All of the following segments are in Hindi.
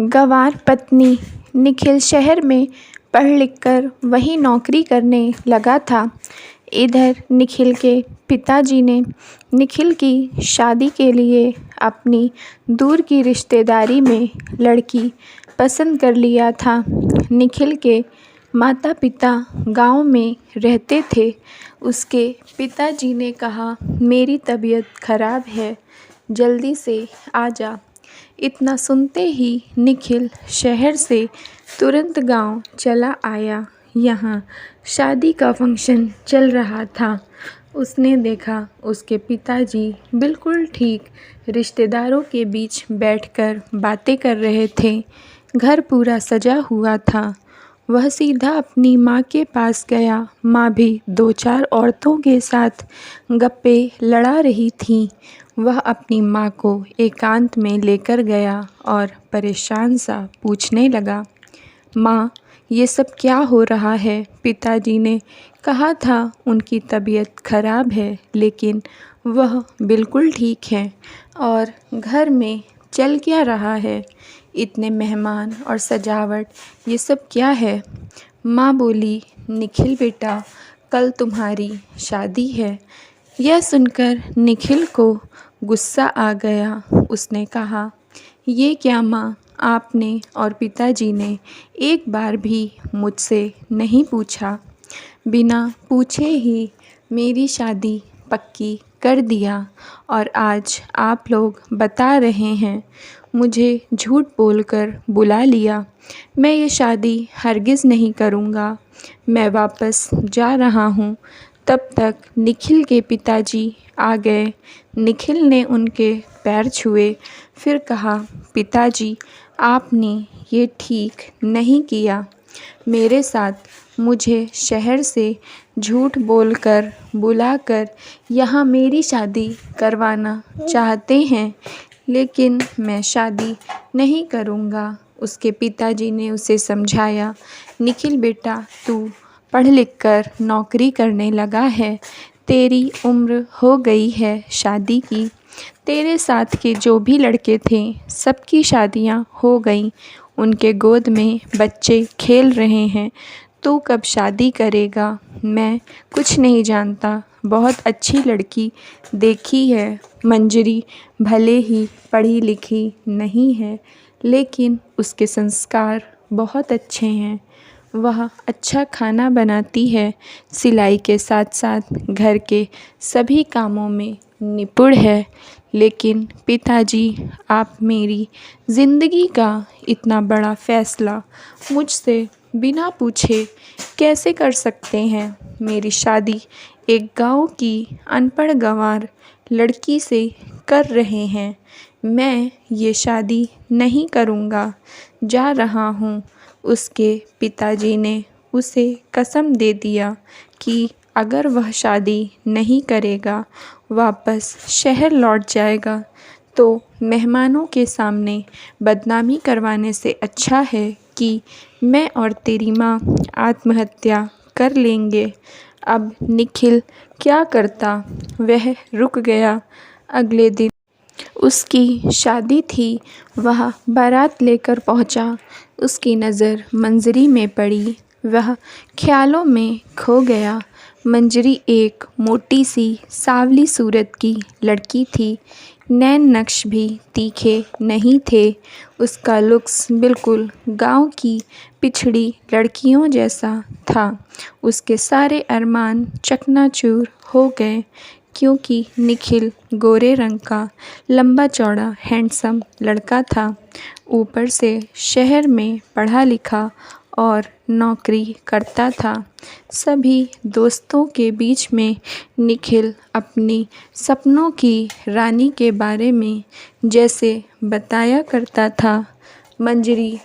गंवार पत्नी निखिल शहर में पढ़ लिख कर वहीं नौकरी करने लगा था। इधर निखिल के पिताजी ने निखिल की शादी के लिए अपनी दूर की रिश्तेदारी में लड़की पसंद कर लिया था। निखिल के माता पिता गांव में रहते थे। उसके पिताजी ने कहा, मेरी तबीयत खराब है, जल्दी से आ जा। इतना सुनते ही निखिल शहर से तुरंत गांव चला आया। यहाँ शादी का फंक्शन चल रहा था। उसने देखा उसके पिताजी बिल्कुल ठीक रिश्तेदारों के बीच बैठकर बातें कर रहे थे। घर पूरा सजा हुआ था। वह सीधा अपनी माँ के पास गया। माँ भी दो चार औरतों के साथ गप्पे लड़ा रही थीं। वह अपनी माँ को एकांत में लेकर गया और परेशान सा पूछने लगा, माँ, ये सब क्या हो रहा है? पिताजी ने कहा था उनकी तबीयत खराब है, लेकिन वह बिल्कुल ठीक है। और घर में चल क्या रहा है? इतने मेहमान और सजावट, ये सब क्या है? माँ बोली, निखिल बेटा, कल तुम्हारी शादी है। यह सुनकर निखिल को गुस्सा आ गया। उसने कहा, ये क्या माँ, आपने और पिताजी ने एक बार भी मुझसे नहीं पूछा। बिना पूछे ही मेरी शादी पक्की कर दिया और आज आप लोग बता रहे हैं मुझे झूठ बोलकर बुला लिया। मैं ये शादी हरगिज़ नहीं करूँगा। मैं वापस जा रहा हूँ। तब तक निखिल के पिताजी आ गए। निखिल ने उनके पैर छुए, फिर कहा, पिताजी, आपने ये ठीक नहीं किया। मेरे साथ मुझे शहर से झूठ बोलकर बुलाकर यहाँ मेरी शादी करवाना चाहते हैं, लेकिन मैं शादी नहीं करूँगा। उसके पिताजी ने उसे समझाया, निखिल बेटा, तू पढ़ लिख कर नौकरी करने लगा है, तेरी उम्र हो गई है शादी की। तेरे साथ के जो भी लड़के थे सबकी शादियां हो गईं, उनके गोद में बच्चे खेल रहे हैं। तू कब शादी करेगा? मैं कुछ नहीं जानता। बहुत अच्छी लड़की देखी है, मंजरी भले ही पढ़ी लिखी नहीं है, लेकिन उसके संस्कार बहुत अच्छे हैं। वह अच्छा खाना बनाती है, सिलाई के साथ साथ घर के सभी कामों में निपुण है। लेकिन पिताजी, आप मेरी ज़िंदगी का इतना बड़ा फ़ैसला मुझसे बिना पूछे कैसे कर सकते हैं? मेरी शादी एक गांव की अनपढ़ गंवार लड़की से कर रहे हैं। मैं ये शादी नहीं करूँगा, जा रहा हूँ। उसके पिताजी ने उसे कसम दे दिया कि अगर वह शादी नहीं करेगा, वापस शहर लौट जाएगा, तो मेहमानों के सामने बदनामी करवाने से अच्छा है कि मैं और तेरी माँ आत्महत्या कर लेंगे। अब निखिल क्या करता? वह रुक गया। अगले दिन उसकी शादी थी। वह बारात लेकर पहुंचा। उसकी नज़र मंजरी में पड़ी। वह ख्यालों में खो गया। मंजरी एक मोटी सी सांवली सूरत की लड़की थी। नैन नक्श भी तीखे नहीं थे। उसका लुक्स बिल्कुल गांव की पिछड़ी लड़कियों जैसा था। उसके सारे अरमान चकनाचूर हो गए, क्योंकि निखिल गोरे रंग का लंबा चौड़ा हैंडसम लड़का था। ऊपर से शहर में पढ़ा लिखा और नौकरी करता था। सभी दोस्तों के बीच में निखिल अपनी सपनों की रानी के बारे में जैसे बताया करता था, मंजरी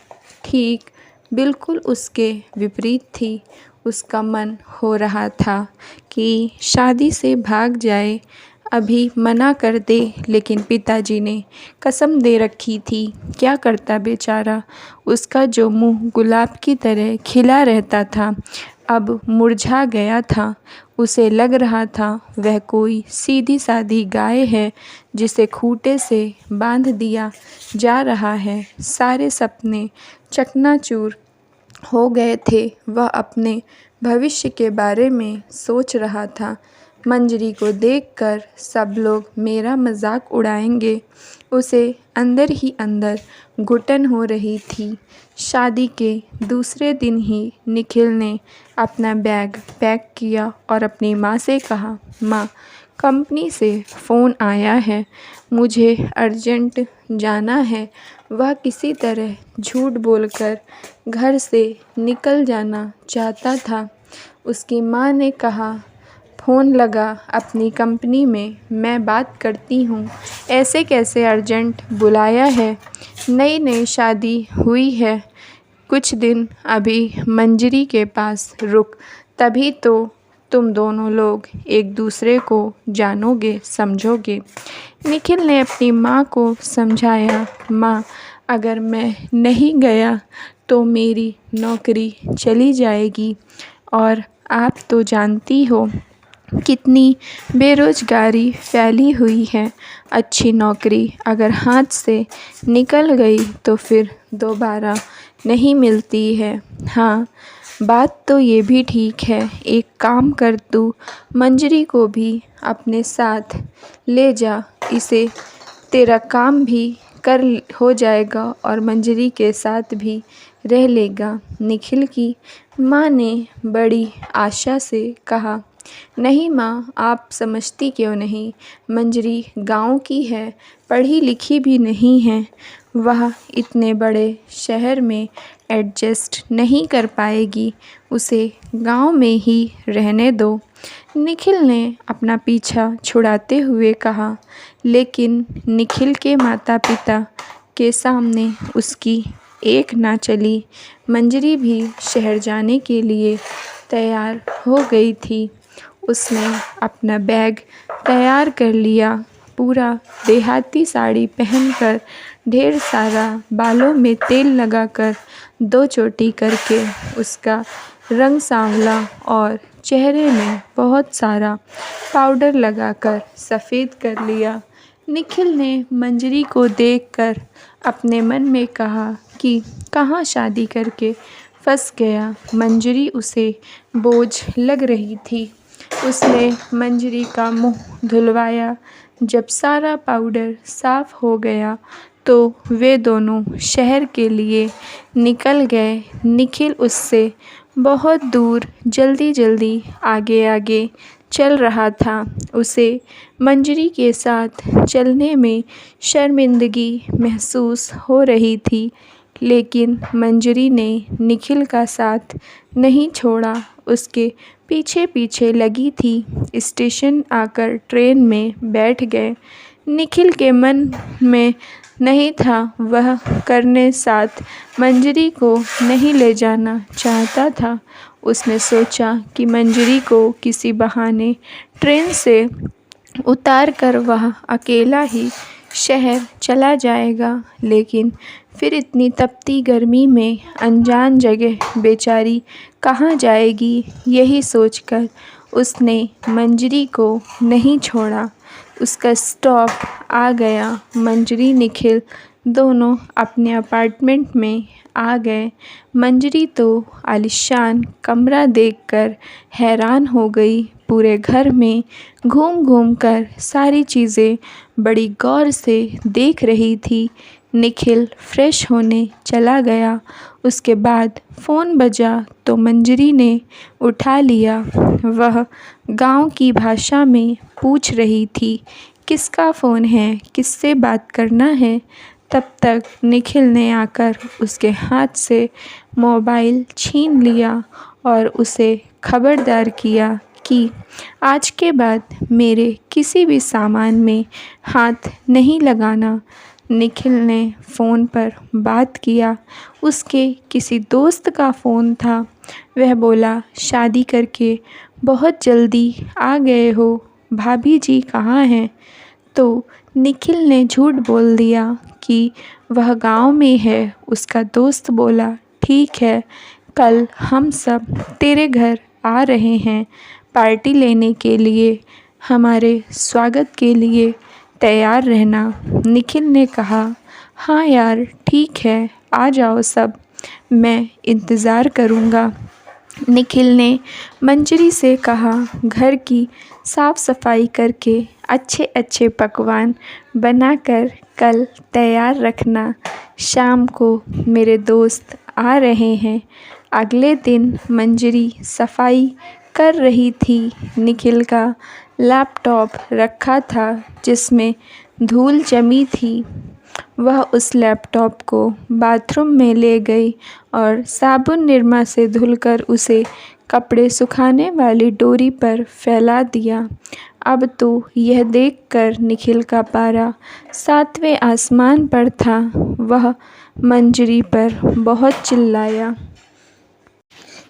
ठीक बिल्कुल उसके विपरीत थी। उसका मन हो रहा था कि शादी से भाग जाए, अभी मना कर दे, लेकिन पिताजी ने कसम दे रखी थी। क्या करता बेचारा? उसका जो मुंह गुलाब की तरह खिला रहता था, अब मुरझा गया था। उसे लग रहा था वह कोई सीधी सादी गाय है जिसे खूंटे से बांध दिया जा रहा है। सारे सपने चकनाचूर हो गए थे। वह अपने भविष्य के बारे में सोच रहा था। मंजरी को देखकर सब लोग मेरा मजाक उड़ाएंगे, उसे अंदर ही अंदर घुटन हो रही थी। शादी के दूसरे दिन ही निखिल ने अपना बैग पैक किया और अपनी माँ से कहा, माँ, कंपनी से फ़ोन आया है, मुझे अर्जेंट जाना है। वह किसी तरह झूठ बोलकर घर से निकल जाना चाहता था। उसकी माँ ने कहा, फ़ोन लगा अपनी कंपनी में, मैं बात करती हूँ। ऐसे कैसे अर्जेंट बुलाया है? नई नई शादी हुई है, कुछ दिन अभी मंजरी के पास रुक, तभी तो तुम दोनों लोग एक दूसरे को जानोगे समझोगे। निखिल ने अपनी माँ को समझाया, माँ, अगर मैं नहीं गया तो मेरी नौकरी चली जाएगी और आप तो जानती हो कितनी बेरोज़गारी फैली हुई है। अच्छी नौकरी अगर हाथ से निकल गई तो फिर दोबारा नहीं मिलती है। हाँ, बात तो ये भी ठीक है, एक काम कर, तू मंजरी को भी अपने साथ ले जा, इसे तेरा काम भी कर हो जाएगा और मंजरी के साथ भी रह लेगा। निखिल की माँ ने बड़ी आशा से कहा, नहीं माँ, आप समझती क्यों नहीं? मंजरी गांव की है, पढ़ी लिखी भी नहीं है, वह इतने बड़े शहर में एडजस्ट नहीं कर पाएगी, उसे गांव में ही रहने दो। निखिल ने अपना पीछा छुड़ाते हुए कहा, लेकिन निखिल के माता पिता के सामने उसकी एक ना चली। मंजरी भी शहर जाने के लिए तैयार हो गई थी। उसने अपना बैग तैयार कर लिया, पूरा देहाती साड़ी पहनकर, ढेर सारा बालों में तेल लगाकर, 2 चोटी करके उसका रंग सांवला और चेहरे में बहुत सारा पाउडर लगाकर सफ़ेद कर लिया। निखिल ने मंजरी को देखकर अपने मन में कहा कि कहाँ शादी करके फंस गया। मंजरी उसे बोझ लग रही थी। उसने मंजरी का मुंह धुलवाया। जब सारा पाउडर साफ हो गया तो वे दोनों शहर के लिए निकल गए। निखिल उससे बहुत दूर जल्दी जल्दी आगे आगे चल रहा था। उसे मंजरी के साथ चलने में शर्मिंदगी महसूस हो रही थी, लेकिन मंजरी ने निखिल का साथ नहीं छोड़ा, उसके पीछे पीछे लगी थी। स्टेशन आकर ट्रेन में बैठ गए। निखिल के मन में नहीं था, वह करने साथ मंजरी को नहीं ले जाना चाहता था। उसने सोचा कि मंजरी को किसी बहाने ट्रेन से उतार कर वह अकेला ही शहर चला जाएगा, लेकिन फिर इतनी तपती गर्मी में अनजान जगह बेचारी कहाँ जाएगी, यही सोचकर उसने मंजरी को नहीं छोड़ा। उसका स्टॉप आ गया। मंजरी निखिल दोनों अपने अपार्टमेंट में आ गए। मंजरी तो आलीशान कमरा देखकर हैरान हो गई। पूरे घर में घूम घूम कर सारी चीज़ें बड़ी गौर से देख रही थी। निखिल फ्रेश होने चला गया। उसके बाद फ़ोन बजा तो मंजरी ने उठा लिया। वह गांव की भाषा में पूछ रही थी, किसका फ़ोन है, किससे बात करना है। तब तक निखिल ने आकर उसके हाथ से मोबाइल छीन लिया और उसे खबरदार किया कि आज के बाद मेरे किसी भी सामान में हाथ नहीं लगाना। निखिल ने फ़ोन पर बात किया। उसके किसी दोस्त का फ़ोन था। वह बोला, शादी करके बहुत जल्दी आ गए हो, भाभी जी कहाँ हैं? तो निखिल ने झूठ बोल दिया कि वह गांव में है। उसका दोस्त बोला, ठीक है, कल हम सब तेरे घर आ रहे हैं, पार्टी लेने के लिए, हमारे स्वागत के लिए तैयार रहना। निखिल ने कहा, हाँ यार ठीक है, आ जाओ सब, मैं इंतज़ार करूँगा। निखिल ने मंजरी से कहा, घर की साफ़ सफाई करके अच्छे अच्छे पकवान बनाकर कल तैयार रखना, शाम को मेरे दोस्त आ रहे हैं। अगले दिन मंजरी सफाई कर रही थी। निखिल का लैपटॉप रखा था जिसमें धूल जमी थी। वह उस लैपटॉप को बाथरूम में ले गई और साबुन निरमा से धुलकर उसे कपड़े सुखाने वाली डोरी पर फैला दिया। अब तो यह देखकर निखिल का पारा 7वें आसमान पर था। वह मंजरी पर बहुत चिल्लाया।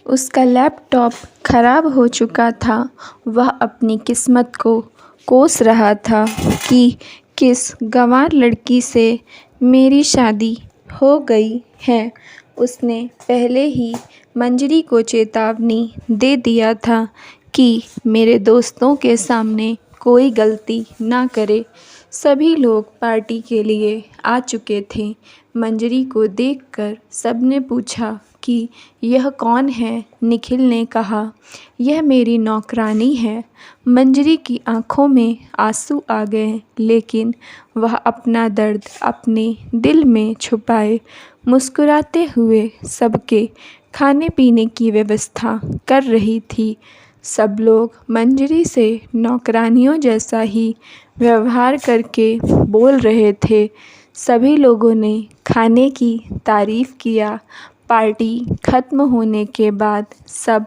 उसका लैपटॉप खराब हो चुका था। वह अपनी किस्मत को कोस रहा था कि किस गंवार लड़की से मेरी शादी हो गई है। उसने पहले ही मंजरी को चेतावनी दे दिया था कि मेरे दोस्तों के सामने कोई गलती ना करे। सभी लोग पार्टी के लिए आ चुके थे। मंजरी को देखकर सबने पूछा कि यह कौन है। निखिल ने कहा, यह मेरी नौकरानी है। मंजरी की आंखों में आंसू आ गए, लेकिन वह अपना दर्द अपने दिल में छुपाए मुस्कुराते हुए सबके खाने पीने की व्यवस्था कर रही थी। सब लोग मंजरी से नौकरानियों जैसा ही व्यवहार करके बोल रहे थे। सभी लोगों ने खाने की तारीफ़ किया। पार्टी ख़त्म होने के बाद सब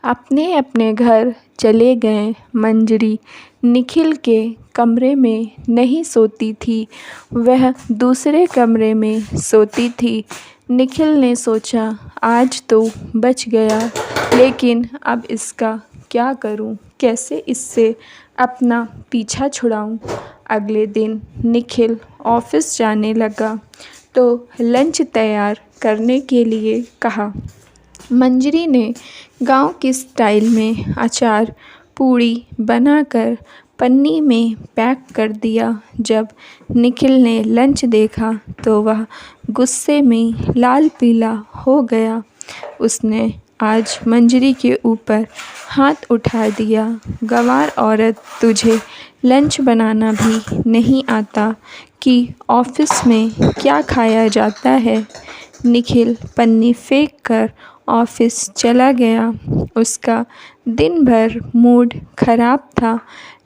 अपने अपने घर चले गए। मंजरी निखिल के कमरे में नहीं सोती थी, वह दूसरे कमरे में सोती थी। निखिल ने सोचा, आज तो बच गया, लेकिन अब इसका क्या करूं? कैसे इससे अपना पीछा छुड़ाऊं? अगले दिन निखिल ऑफ़िस जाने लगा तो लंच तैयार करने के लिए कहा। मंजरी ने गांव की स्टाइल में अचार पूड़ी बनाकर पन्नी में पैक कर दिया। जब निखिल ने लंच देखा तो वह गुस्से में लाल पीला हो गया। उसने आज मंजरी के ऊपर हाथ उठा दिया। गंवार औरत, तुझे लंच बनाना भी नहीं आता कि ऑफ़िस में क्या खाया जाता है? निखिल पन्नी फेंक कर ऑफ़िस चला गया। उसका दिन भर मूड ख़राब था।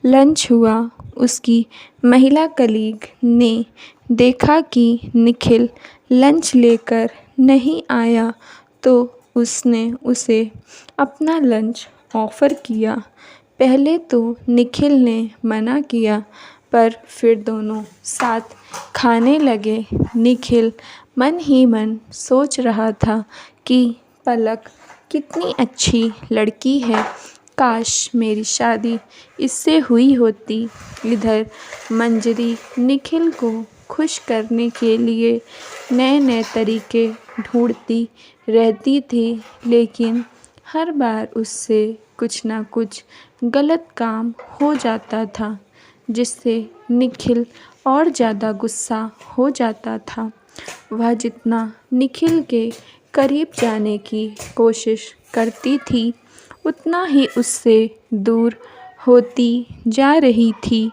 लंच हुआ। उसकी महिला कलीग ने देखा कि निखिल लंच लेकर नहीं आया तो उसने उसे अपना लंच ऑफ़र किया। पहले तो निखिल ने मना किया, पर फिर दोनों साथ खाने लगे। निखिल मन ही मन सोच रहा था कि पलक कितनी अच्छी लड़की है, काश मेरी शादी इससे हुई होती। इधर मंजरी निखिल को खुश करने के लिए नए नए तरीके ढूंढती रहती थी, लेकिन हर बार उससे कुछ ना कुछ गलत काम हो जाता था, जिससे निखिल और ज़्यादा गुस्सा हो जाता था। वह जितना निखिल के करीब जाने की कोशिश करती थी, उतना ही उससे दूर होती जा रही थी।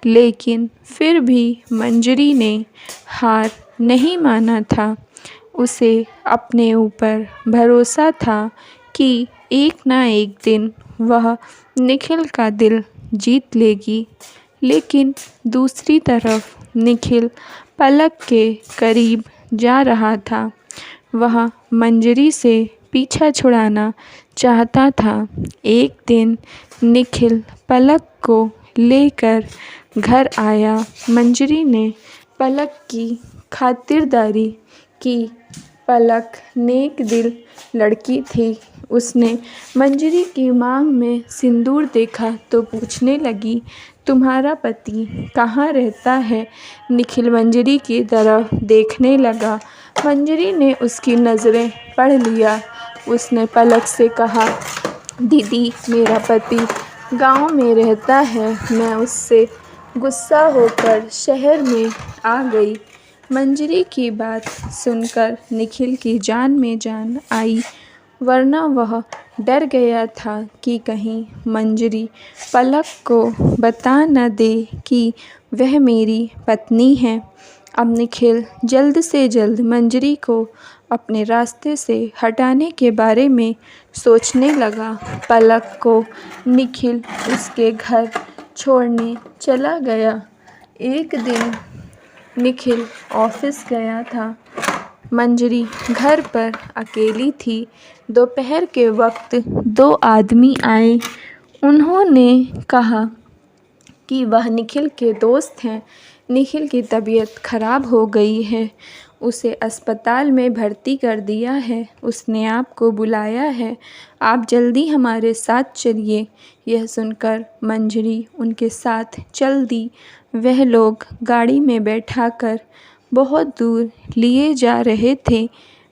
लेकिन फिर भी मंजरी ने हार नहीं माना था। उसे अपने ऊपर भरोसा था कि एक ना एक दिन वह निखिल का दिल जीत लेगी। लेकिन दूसरी तरफ निखिल पलक के करीब जा रहा था। वह मंजरी से पीछा छुड़ाना चाहता था। एक दिन निखिल पलक को लेकर घर आया। मंजरी ने पलक की खातिरदारी की। पलक नेक दिल लड़की थी। उसने मंजरी की मांग में सिंदूर देखा तो पूछने लगी, तुम्हारा पति कहाँ रहता है? निखिल मंजरी की तरफ देखने लगा। मंजरी ने उसकी नज़रें पढ़ लिया। उसने पलक से कहा, दीदी, मेरा पति गाँव में रहता है। मैं उससे गुस्सा होकर शहर में आ गई। मंजरी की बात सुनकर निखिल की जान में जान आई, वरना वह डर गया था कि कहीं मंजरी पलक को बता न दे कि वह मेरी पत्नी है। अब निखिल जल्द से जल्द मंजरी को अपने रास्ते से हटाने के बारे में सोचने लगा। पलक को निखिल उसके घर छोड़ने चला गया। एक दिन निखिल ऑफिस गया था। मंजरी घर पर अकेली थी। दोपहर के वक्त 2 आदमी आए। उन्होंने कहा कि वह निखिल के दोस्त हैं। निखिल की तबीयत खराब हो गई है, उसे अस्पताल में भर्ती कर दिया है। उसने आपको बुलाया है, आप जल्दी हमारे साथ चलिए। यह सुनकर मंजरी उनके साथ चल दी। वह लोग गाड़ी में बैठाकर बहुत दूर लिए जा रहे थे।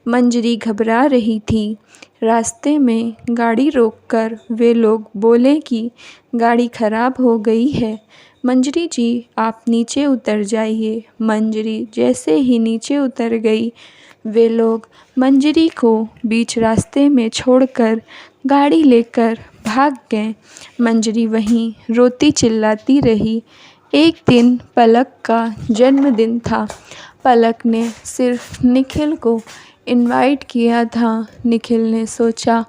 मंजरी घबरा रही थी। रास्ते में गाड़ी रोककर वे लोग बोले कि गाड़ी खराब हो गई है। मंजरी जी, आप नीचे उतर जाइए। मंजरी जैसे ही नीचे उतर गई, वे लोग मंजरी को बीच रास्ते में छोड़कर गाड़ी लेकर भाग गए। मंजरी वहीं रोती चिल्लाती रही। एक दिन पलक का जन्मदिन था। पलक ने सिर्फ निखिल को इनवाइट किया था। निखिल ने सोचा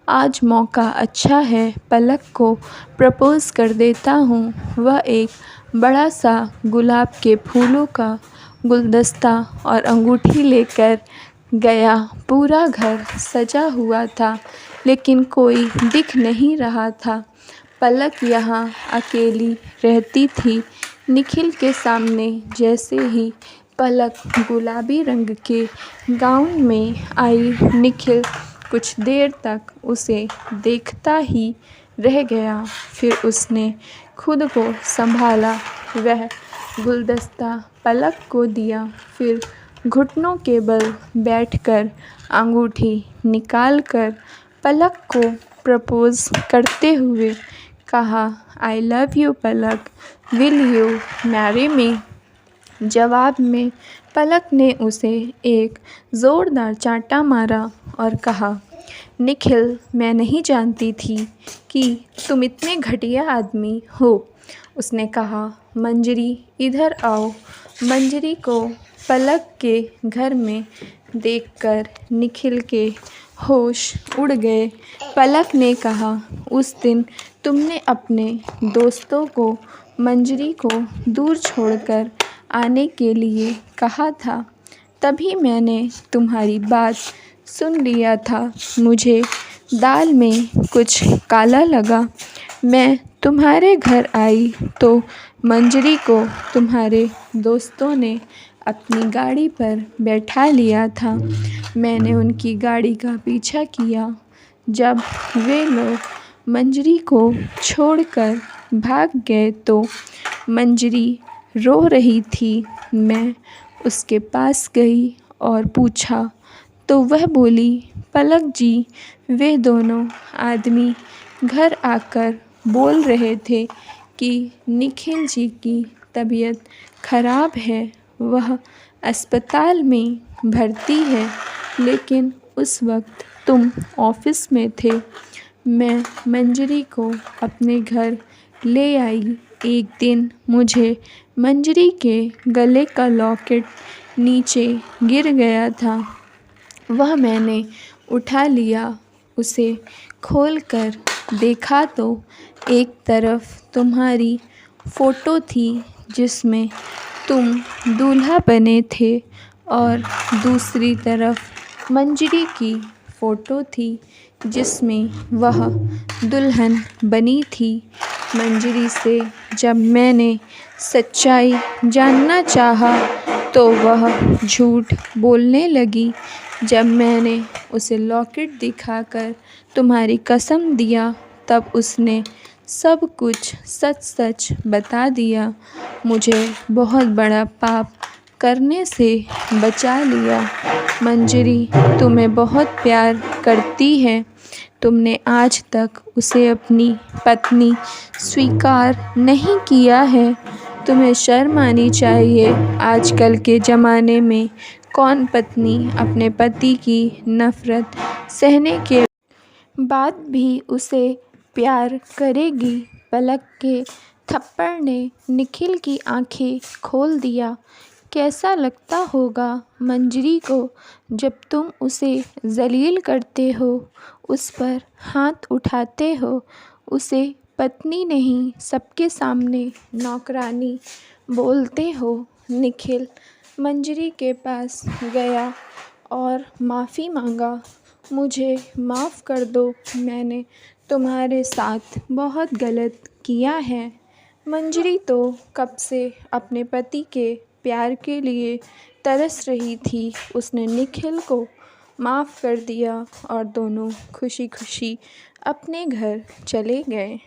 आज मौका अच्छा है, पलक को प्रपोज़ कर देता हूँ। वह एक बड़ा सा गुलाब के फूलों का गुलदस्ता और अंगूठी लेकर गया। पूरा घर सजा हुआ था, लेकिन कोई दिख नहीं रहा था। पलक यहाँ अकेली रहती थी। निखिल के सामने जैसे ही पलक गुलाबी रंग के गाउन में आई, निखिल कुछ देर तक उसे देखता ही रह गया। फिर उसने खुद को संभाला। वह गुलदस्ता पलक को दिया, फिर घुटनों के बल बैठकर अंगूठी निकालकर पलक को प्रपोज़ करते हुए कहा, I love you Palak, will you marry me. जवाब में पलक ने उसे एक ज़ोरदार चांटा मारा और कहा, निखिल, मैं नहीं जानती थी कि तुम इतने घटिया आदमी हो। उसने कहा, मंजरी इधर आओ। मंजरी को पलक के घर में देखकर निखिल के होश उड़ गए। पलक ने कहा, उस दिन तुमने अपने दोस्तों को मंजरी को दूर छोड़कर आने के लिए कहा था, तभी मैंने तुम्हारी बात सुन लिया था। मुझे दाल में कुछ काला लगा। मैं तुम्हारे घर आई तो मंजरी को तुम्हारे दोस्तों ने अपनी गाड़ी पर बैठा लिया था। मैंने उनकी गाड़ी का पीछा किया। जब वे लोग मंजरी को छोड़कर भाग गए तो मंजरी रो रही थी। मैं उसके पास गई और पूछा तो वह बोली, पलक जी, वे दोनों आदमी घर आकर बोल रहे थे कि निखिल जी की तबीयत खराब है, वह अस्पताल में भर्ती है, लेकिन उस वक्त तुम ऑफिस में थे। मैं मंजरी को अपने घर ले आई। एक दिन मुझे मंजरी के गले का लॉकेट नीचे गिर गया था। वह मैंने उठा लिया। उसे खोलकर देखा तो एक तरफ तुम्हारी फ़ोटो थी जिसमें तुम दूल्हा बने थे और दूसरी तरफ मंजरी की फ़ोटो थी जिसमें वह दुल्हन बनी थी। मंजरी से जब मैंने सच्चाई जानना चाहा तो वह झूठ बोलने लगी। जब मैंने उसे लॉकेट दिखाकर तुम्हारी कसम दिया तब उसने सब कुछ सच सच बता दिया। मुझे बहुत बड़ा पाप करने से बचा लिया। मंजरी तुम्हें बहुत प्यार करती है। तुमने आज तक उसे अपनी पत्नी स्वीकार नहीं किया है। तुम्हें शर्म आनी चाहिए। आजकल के ज़माने में कौन पत्नी अपने पति की नफ़रत सहने के बाद भी उसे प्यार करेगी। पलक के थप्पड़ ने निखिल की आंखें खोल दिया। कैसा लगता होगा मंजरी को जब तुम उसे ज़लील करते हो, उस पर हाथ उठाते हो, उसे पत्नी नहीं सबके सामने नौकरानी बोलते हो। निखिल मंजरी के पास गया और माफ़ी मांगा। मुझे माफ़ कर दो, मैंने तुम्हारे साथ बहुत गलत किया है। मंजरी तो कब से अपने पति के प्यार के लिए तरस रही थी। उसने निखिल को माफ़ कर दिया और दोनों खुशी खुशी अपने घर चले गए।